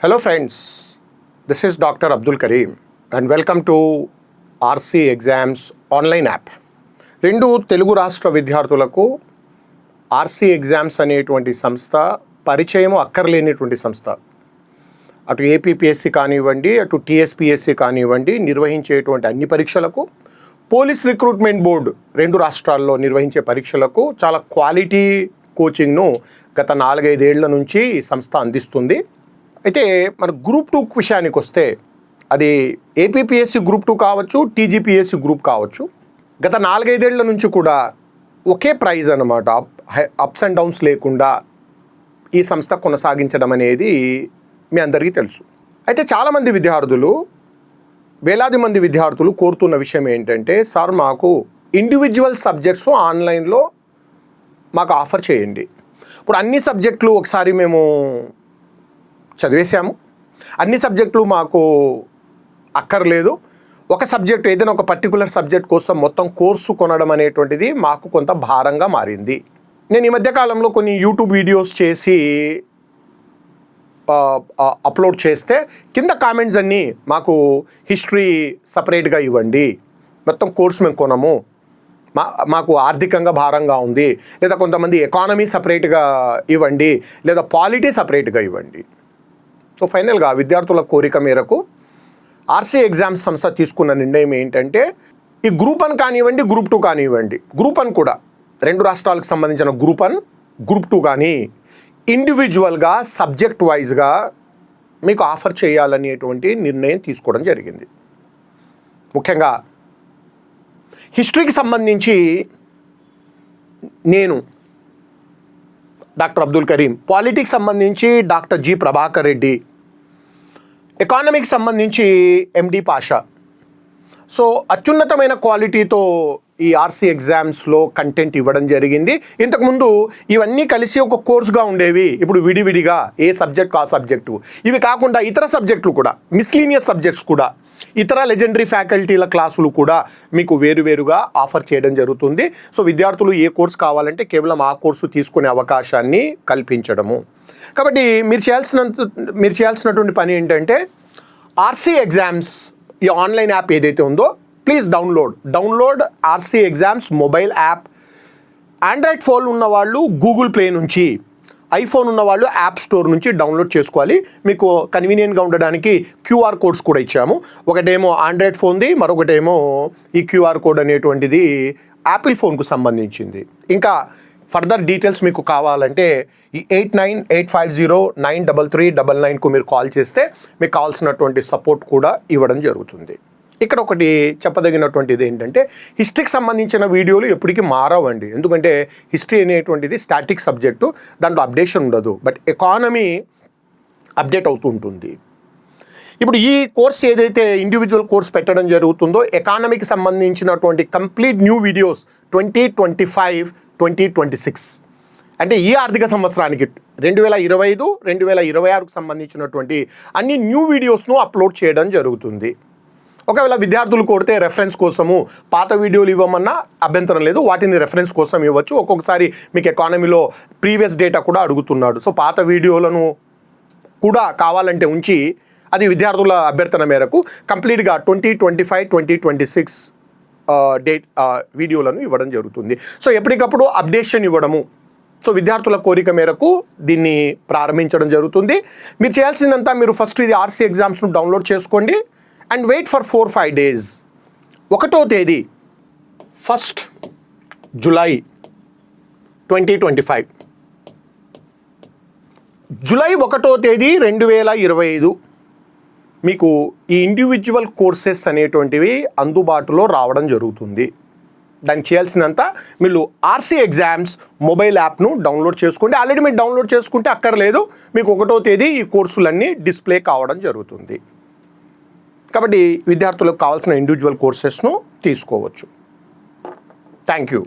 Hello friends, this is Dr. Abdul Kareem and welcome to RC Exams online app. రెండు తెలుగు రాష్ట్ర విద్యార్థులకు RC exams అనేటువంటి సంస్థ పరిచయం అక్కర్లేనిటువంటి సంస్థ. అటు ఏపీపీఎస్సీ కానివ్వండి, అటు టీఎస్పీఎస్సీ కానివ్వండి, నిర్వహించేటువంటి అన్ని పరీక్షలకు, పోలీస్ రిక్రూట్మెంట్ బోర్డు రెండు రాష్ట్రాల్లో నిర్వహించే పరీక్షలకు చాలా క్వాలిటీ కోచింగ్ను గత 4-5 ఏళ్ల నుంచి ఈ సంస్థ అందిస్తుంది. అయితే మన గ్రూప్ 2 విషయానికి వస్తే అది ఏపీపీఎస్సీ గ్రూప్ 2 కావచ్చు, టీజీపీఎస్సీ గ్రూప్ కావచ్చు, గత 4-5 ఏళ్ల నుంచి కూడా ఒకే ప్రైజ్ అన్నమాట, అప్స్ అండ్ డౌన్స్ లేకుండా ఈ సంస్థ కొనసాగించడం అనేది మీ అందరికీ తెలుసు. అయితే చాలామంది విద్యార్థులు, వేలాది మంది విద్యార్థులు కోరుతున్న విషయం ఏంటంటే, సార్ మాకు ఇండివిజువల్ సబ్జెక్ట్స్ ఆన్లైన్లో మాకు ఆఫర్ చేయండి. ఇప్పుడు అన్ని సబ్జెక్టులు ఒకసారి మేము చదివేశాము, అన్ని సబ్జెక్టులు మాకు అక్కర్లేదు, ఒక సబ్జెక్ట్ ఏదైనా ఒక పర్టికులర్ సబ్జెక్ట్ కోసం మొత్తం కోర్సు కొనడం అనేటువంటిది మాకు కొంత భారంగా మారింది. నేను ఈ మధ్యకాలంలో కొన్ని యూట్యూబ్ వీడియోస్ చేసి అప్లోడ్ చేస్తే కింద కామెంట్స్ అన్నీ మాకు హిస్టరీ సపరేట్గా ఇవ్వండి, మొత్తం కోర్సు మేము కొనము, మాకు ఆర్థికంగా భారంగా ఉంది, లేదా కొంతమంది ఎకానమీ సపరేట్గా ఇవ్వండి, లేదా పాలిటీ సపరేట్గా ఇవ్వండి. సో ఫైనల్గా విద్యార్థుల కోరిక మేరకు ఆర్సీ ఎగ్జామ్స్ సంస్థ తీసుకున్న నిర్ణయం ఏంటంటే, ఈ గ్రూప్ 1 కానివ్వండి, గ్రూప్ 2 కానివ్వండి, గ్రూప్ 1 కూడా రెండు రాష్ట్రాలకు సంబంధించిన గ్రూప్ 1, గ్రూప్ 2 కానీ ఇండివిజువల్గా సబ్జెక్ట్ వైజ్గా మీకు ఆఫర్ చేయాలనేటువంటి నిర్ణయం తీసుకోవడం జరిగింది. ముఖ్యంగా హిస్టరీకి సంబంధించి నేను డాక్టర్ అబ్దుల్ కరీం, పాలిటిక్స్ సంబంధించి doctor G Prabhakar Reddy, economics సంబంధించి ఎండి పాషా. సో అత్యున్నతమైన క్వాలిటీతో ఈ ఆర్సీ ఎగ్జామ్స్లో కంటెంట్ ఇవ్వడం జరిగింది. ఇంతకుముందు ఇవన్నీ కలిసి ఒక కోర్సుగా ఉండేవి, ఇప్పుడు విడివిడిగా ఏ సబ్జెక్టు ఆ సబ్జెక్టు. ఇవి కాకుండా ఇతర సబ్జెక్టులు కూడా, మిస్లీనియస్ సబ్జెక్ట్స్ కూడా, ఇతర లెజెండరీ ఫ్యాకల్టీల క్లాసులు కూడా మీకు వేరువేరుగా ఆఫర్ చేయడం జరుగుతుంది. సో విద్యార్థులు ఏ కోర్సు కావాలంటే కేవలం ఆ కోర్సు తీసుకునే అవకాశాన్ని కల్పించడము. కాబట్టి మీరు చేయాల్సినటువంటి పని ఏంటంటే, ఆర్సీ ఎగ్జామ్స్ ఈ ఆన్లైన్ యాప్ ఏదైతే ఉందో, please download RC exams mobile app. Android phone ఉన్నవాళ్ళు గూగుల్ ప్లే నుంచి, ఐఫోన్ ఉన్నవాళ్ళు యాప్ స్టోర్ నుంచి డౌన్లోడ్ చేసుకోవాలి. మీకు కన్వీనియంట్గా ఉండడానికి క్యూఆర్ కోడ్స్ కూడా ఇచ్చాము. ఒకటేమో ఆండ్రాయిడ్ ఫోన్ది, మరొకటేమో ఈ క్యూఆర్ కోడ్ అనేటువంటిది యాపిల్ ఫోన్కు సంబంధించింది. ఇంకా ఫర్దర్ డీటెయిల్స్ మీకు కావాలంటే ఈ 8985093399కు మీరు కాల్ చేస్తే మీకు కావాల్సినటువంటి సపోర్ట్ కూడా ఇవ్వడం జరుగుతుంది. ఇక్కడ ఒకటి చెప్పదగినటువంటిది ఏంటంటే, హిస్టరీకి సంబంధించిన వీడియోలు ఎప్పటికీ మారవండి. ఎందుకంటే హిస్టరీ అనేటువంటిది స్టాటిక్ సబ్జెక్టు, దాంట్లో అప్డేషన్ ఉండదు. బట్ ఎకానమీ అప్డేట్ అవుతూ ఉంటుంది. ఇప్పుడు ఈ కోర్స్ ఏదైతే ఇండివిజువల్ కోర్స్ పెట్టడం జరుగుతుందో, ఎకానమీకి సంబంధించినటువంటి కంప్లీట్ న్యూ వీడియోస్ 2025-2026 అంటే ఈ ఆర్థిక సంవత్సరానికి 2025-2026కు సంబంధించినటువంటి అన్ని న్యూ వీడియోస్ను అప్లోడ్ చేయడం జరుగుతుంది. ఒకవేళ విద్యార్థులు కోరితే రెఫరెన్స్ కోసము పాత వీడియోలు ఇవ్వమన్నా అభ్యంతరం లేదు, వాటిని రెఫరెన్స్ కోసం ఇవ్వచ్చు. ఒక్కొక్కసారి మీకు ఎకానమీలో ప్రీవియస్ డేటా కూడా అడుగుతున్నాడు. సో పాత వీడియోలను కూడా కావాలంటే ఉంచి, అది విద్యార్థుల అభ్యర్థన మేరకు కంప్లీట్గా 2025-2026 డేట్ వీడియోలను ఇవ్వడం జరుగుతుంది. సో ఎప్పటికప్పుడు అప్డేషన్ ఇవ్వడము. సో విద్యార్థుల కోరిక మేరకు దీన్ని ప్రారంభించడం జరుగుతుంది. మీరు చేయాల్సిందంతా, మీరు ఫస్ట్ ఇది ఆర్సీ ఎగ్జామ్స్ను డౌన్లోడ్ చేసుకోండి అండ్ వెయిట్ ఫర్ 4-5 days. 1వ తేదీ 1 జూలై 2025, జూలై 1వ తేదీ 2025 మీకు ఈ ఇండివిజువల్ కోర్సెస్ అనేటువంటివి అందుబాటులో రావడం జరుగుతుంది. దానికి చేయాల్సినంత, మీరు ఆర్సీ ఎగ్జామ్స్ మొబైల్ యాప్ను డౌన్లోడ్ చేసుకోండి. ఆల్రెడీ మీరు డౌన్లోడ్ చేసుకుంటే అక్కర్లేదు, మీకు 1వ తేదీ ఈ కోర్సులన్నీ డిస్ప్లే కావడం జరుగుతుంది. కాబట్టి విద్యార్థులకు కావాల్సిన ఇండివిజువల్ కోర్సెస్ను తీసుకోవచ్చు. Thank you.